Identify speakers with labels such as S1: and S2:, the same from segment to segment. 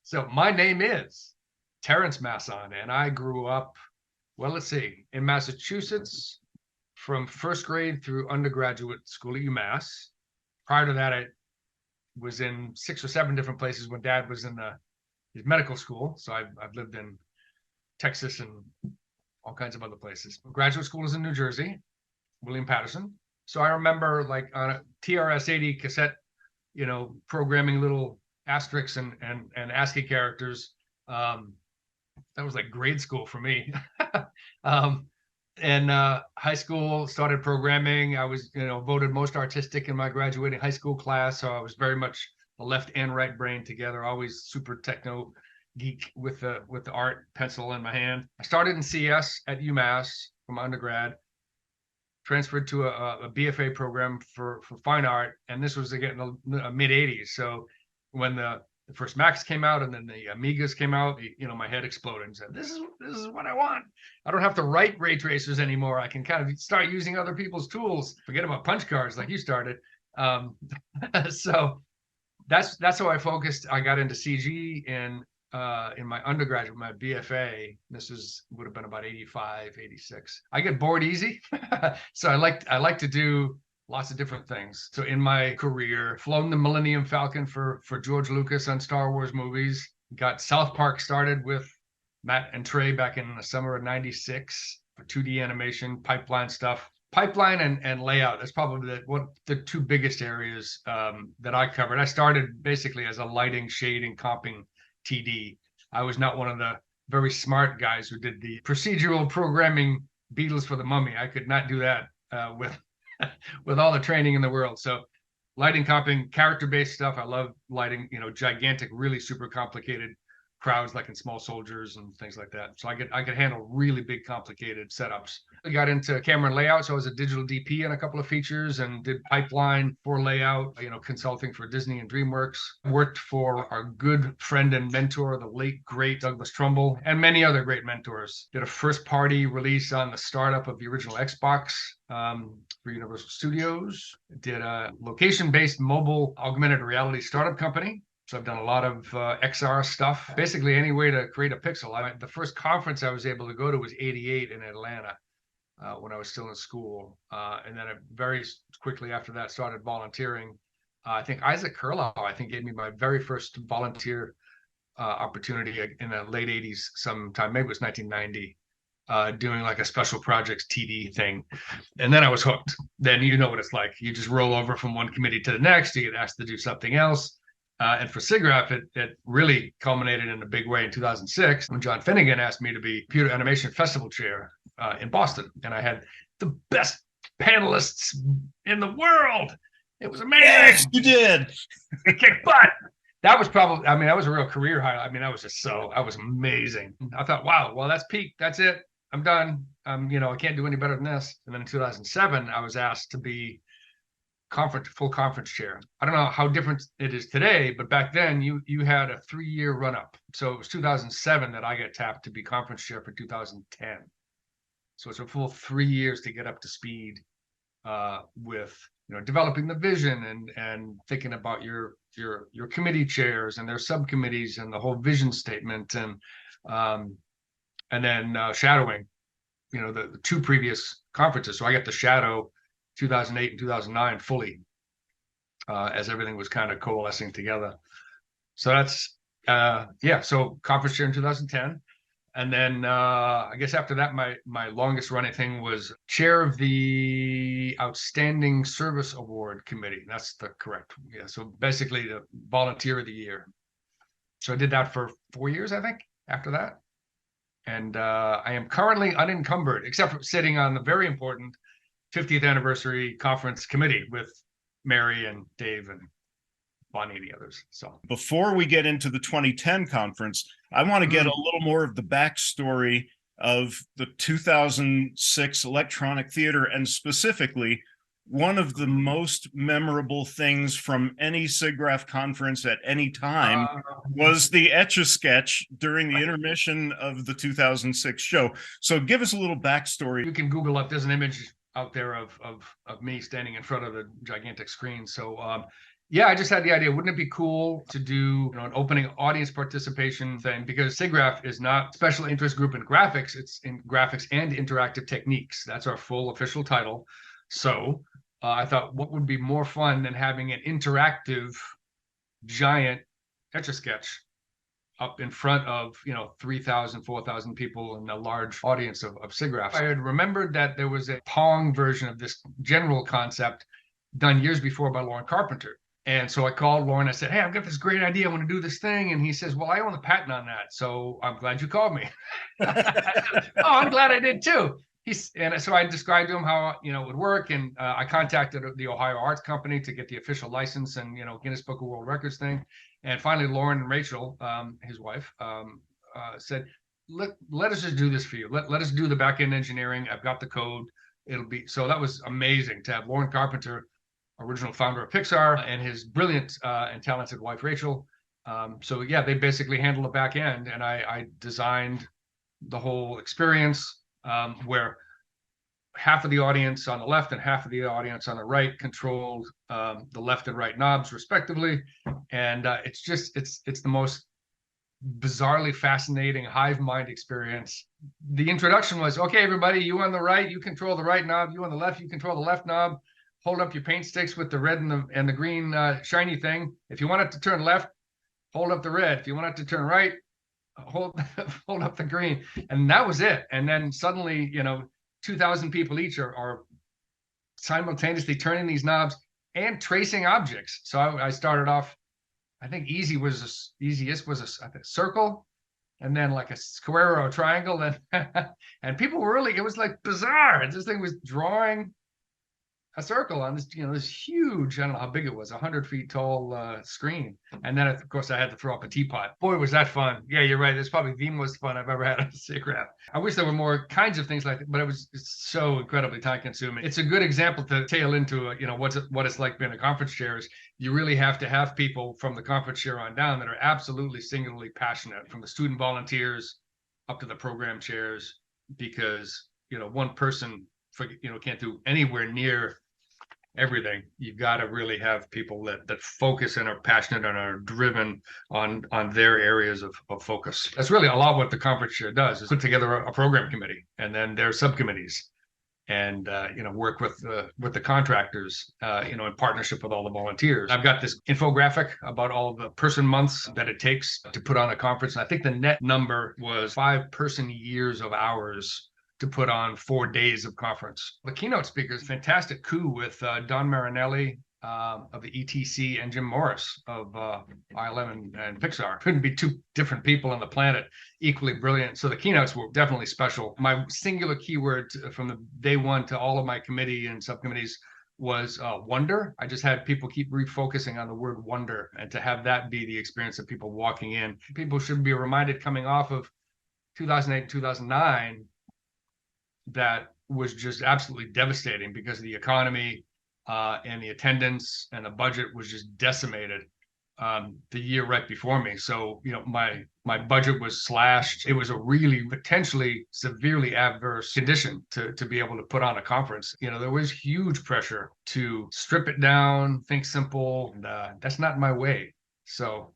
S1: So my name is Terrence Masson, and I grew up, well, let's see, in Massachusetts from first grade through undergraduate school at UMass. Prior to that, I was in 6 or 7 different places when Dad was in his medical school. So I've lived in Texas and all kinds of other places. Graduate school is in New Jersey, William Patterson. So I remember like on a TRS-80 cassette, programming little asterisks and ASCII characters. That was like grade school for me. And high school started programming. I was, voted most artistic in my graduating high school class. So I was very much a left and right brain together, always super techno geek with the art pencil in my hand. I started in CS at UMass from undergrad, transferred to a BFA program for fine art. And this was again in the mid 80s. So when the first Macs came out and then the Amigas came out, my head exploded and said, this is what I want. I don't have to write ray tracers anymore. I can kind of start using other people's tools. Forget about punch cards like you started. So that's how I focused. I got into CG in my undergraduate, my BFA. This would have been about 85, 86. I get bored easy. So I like to do lots of different things. So in my career, flown the Millennium Falcon for George Lucas on Star Wars movies. Got South Park started with Matt and Trey back in the summer of 96 for 2D animation, pipeline stuff. Pipeline and layout, that's probably the 2 biggest areas that I covered. I started basically as a lighting, shading, comping TD. I was not one of the very smart guys who did the procedural programming Beatles for the Mummy. I could not do that with all the training in the world. So lighting, comping, character-based stuff. I love lighting, gigantic, really super complicated crowds like in Small Soldiers and things like that. So I could handle really big, complicated setups. I got into camera and layout. So I was a digital DP in a couple of features and did pipeline for layout, consulting for Disney and DreamWorks. Worked for our good friend and mentor, the late, great Douglas Trumbull, and many other great mentors. Did a first party release on the startup of the original Xbox for Universal Studios. Did a location-based mobile augmented reality startup company. So I've done a lot of XR stuff, basically any way to create a pixel. The first conference I was able to go to was 88 in Atlanta when I was still in school. And then I very quickly after that started volunteering. I think Isaac Kurlau, gave me my very first volunteer opportunity in the late 80s sometime, maybe it was 1990, doing like a special projects TD thing. And then I was hooked. Then you know what it's like. You just roll over from one committee to the next, you get asked to do something else. And for SIGGRAPH, it really culminated in a big way in 2006 when John Finnegan asked me to be Computer Animation Festival Chair in Boston. And I had the best panelists in the world. It was amazing.
S2: Yes, you did.
S1: It kicked butt. That was probably, that was a real career highlight. I was amazing. I thought, wow, well, that's peak. That's it. I'm done. I can't do any better than this. And then in 2007, I was asked to be full conference chair. I don't know how different it is today, but back then you had a 3-year run up. So it was 2007 that I got tapped to be conference chair for 2010. So it's a full 3 years to get up to speed with developing the vision and thinking about your committee chairs and their subcommittees and the whole vision statement and then shadowing the 2 previous conferences. So I got to shadow 2008 and 2009 fully as everything was kind of coalescing together. So that's so conference chair in 2010. And then I guess after that, my longest running thing was chair of the Outstanding Service Award Committee. That's the correct. Yeah. So basically the volunteer of the year. So I did that for 4 years, I think, after that. And I am currently unencumbered, except for sitting on the very important 50th anniversary conference committee with Mary and Dave and Bonnie and the others. So
S2: before we get into the 2010 conference, I want to get a little more of the backstory of the 2006 Electronic Theater, and specifically one of the most memorable things from any SIGGRAPH conference at any time was the Etch-a-Sketch during the intermission of the 2006 show. So give us a little backstory.
S1: You can Google up, there's an image out there of me standing in front of the gigantic screen. So Yeah, I just had the idea. Wouldn't it be cool to do, an opening audience participation thing? Because SIGGRAPH is not special interest group in graphics. It's in graphics and interactive techniques. That's our full official title. So I thought, what would be more fun than having an interactive giant Etch-a-Sketch up in front of 3,000, 4,000 people and a large audience of SIGGRAPH. I had remembered that there was a Pong version of this general concept done years before by Lauren Carpenter. And so I called Lauren. I said, "Hey, I've got this great idea. I want to do this thing." And he says, "Well, I own the patent on that, so I'm glad you called me." Said, "Oh, I'm glad I did too." And so I described to him how it would work, and I contacted the Ohio Arts Company to get the official license and Guinness Book of World Records thing. And finally, Lauren and Rachel, his wife, said, "Let us just do this for you. Let us do the back end engineering. I've got the code. It'll be." So that was amazing to have Lauren Carpenter, original founder of Pixar, and his brilliant and talented wife, Rachel. So yeah, they basically handle the back end, and I designed the whole experience where half of the audience on the left and half of the audience on the right controlled the left and right knobs respectively. And it's the most bizarrely fascinating hive mind experience. The introduction was, "Okay, everybody, you on the right, you control the right knob. You on the left, you control the left knob. Hold up your paint sticks with the red and the green shiny thing. If you want it to turn left, hold up the red. If you want it to turn right, hold up the green." And that was it. And then suddenly, 2,000 people each are simultaneously turning these knobs and tracing objects. So I started off, I think easiest was a circle, and then like a square or a triangle, and people were really, it was like bizarre. This thing was drawing a circle on this, this huge, I don't know how big it was, 100 feet tall screen. And then, of course, I had to throw up a teapot. Boy, was that fun. Yeah, you're right. It's probably the most fun I've ever had on a SIGGRAPH. I wish there were more kinds of things like that, but it's so incredibly time consuming. It's a good example to tail into, what it's like being a conference chair. Is you really have to have people from the conference chair on down that are absolutely singularly passionate, from the student volunteers up to the program chairs, because, one person, can't do anywhere near everything. You've got to really have people that focus and are passionate and are driven on their areas of focus. That's really a lot what the conference chair does, is put together a program committee and then their subcommittees, and work with the contractors, in partnership with all the volunteers. I've got this infographic about all the person months that it takes to put on a conference. And I think the net number was 5 person years of hours to put on 4 days of conference. The keynote speakers, fantastic coup with Don Marinelli of the ETC and Jim Morris of ILM and Pixar. Couldn't be 2 different people on the planet equally brilliant. So the keynotes were definitely special. My singular keyword from the day one to all of my committee and subcommittees was wonder. I just had people keep refocusing on the word wonder, and to have that be the experience of people walking in. People should be reminded, coming off of 2008, 2009, that was just absolutely devastating because of the economy and the attendance, and the budget was just decimated the year right before me. So, my budget was slashed. It was a really potentially severely adverse condition to be able to put on a conference. There was huge pressure to strip it down, think simple, and that's not my way. So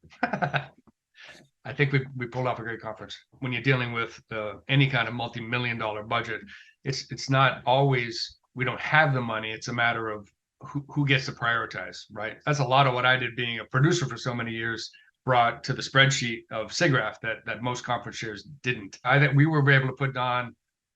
S1: I think we pulled off a great conference. When you're dealing with any kind of multi-million-dollar budget, it's not always, we don't have the money. It's a matter of who gets to prioritize, right? That's a lot of what I did being a producer for so many years, brought to the spreadsheet of SIGGRAPH that most conference chairs didn't. I think we were able to put on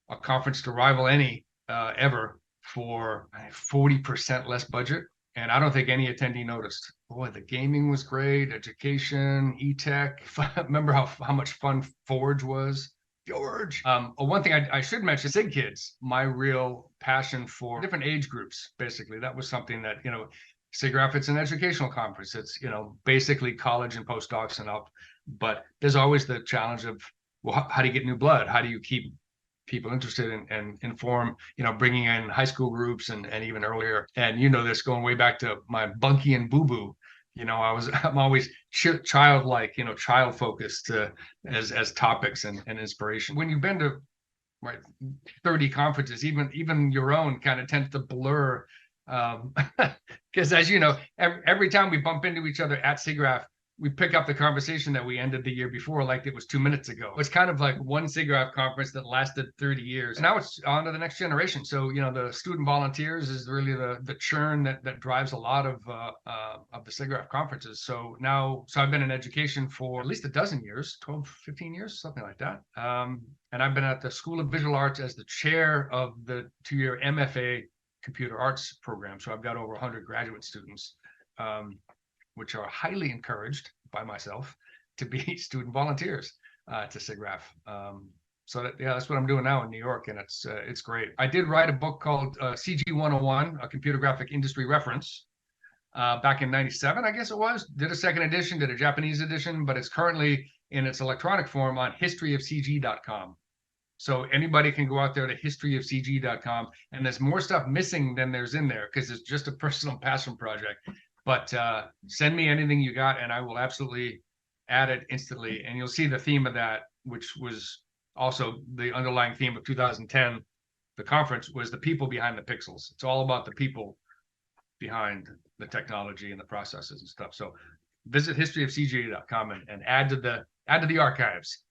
S1: a conference to rival any ever for 40% less budget. And I don't think any attendee noticed. Boy, the gaming was great, education, e-tech. Remember how much fun Forge was? George. One thing I should mention, SIG Kids, my real passion for different age groups, basically. That was something that, SIGGRAPH, it's an educational conference. It's, basically college and postdocs and up. But there's always the challenge of, well, how do you get new blood? How do you keep people interested and inform, bringing in high school groups and even earlier. And this going way back to my Bunky and Boo Boo. I'm always childlike, child focused as topics and inspiration. When you've been to 30 conferences, even your own kind of tends to blur Because as you know, every time we bump into each other at SIGGRAPH, we pick up the conversation that we ended the year before like it was 2 minutes ago. It's kind of like one SIGGRAPH conference that lasted 30 years. Now it's on to the next generation. So, you know, the student volunteers is really the churn that drives a lot of the SIGGRAPH conferences. So I've been in education for at least a dozen years, 12, 15 years, something like that. And I've been at the School of Visual Arts as the chair of the 2-year MFA computer arts program. So I've got over 100 graduate students, which are highly encouraged by myself to be student volunteers to SIGGRAPH. So that's what I'm doing now in New York, and it's great. I did write a book called CG 101, a computer graphic industry reference, back in '97, I guess it was. Did a second edition, did a Japanese edition, but it's currently in its electronic form on historyofcg.com. So anybody can go out there to historyofcg.com, and there's more stuff missing than there's in there because it's just a personal passion project. But send me anything you got, and I will absolutely add it instantly. And you'll see the theme of that, which was also the underlying theme of 2010. The conference was the people behind the pixels. It's all about the people behind the technology and the processes and stuff. So visit historyofcg.com and add to the archives.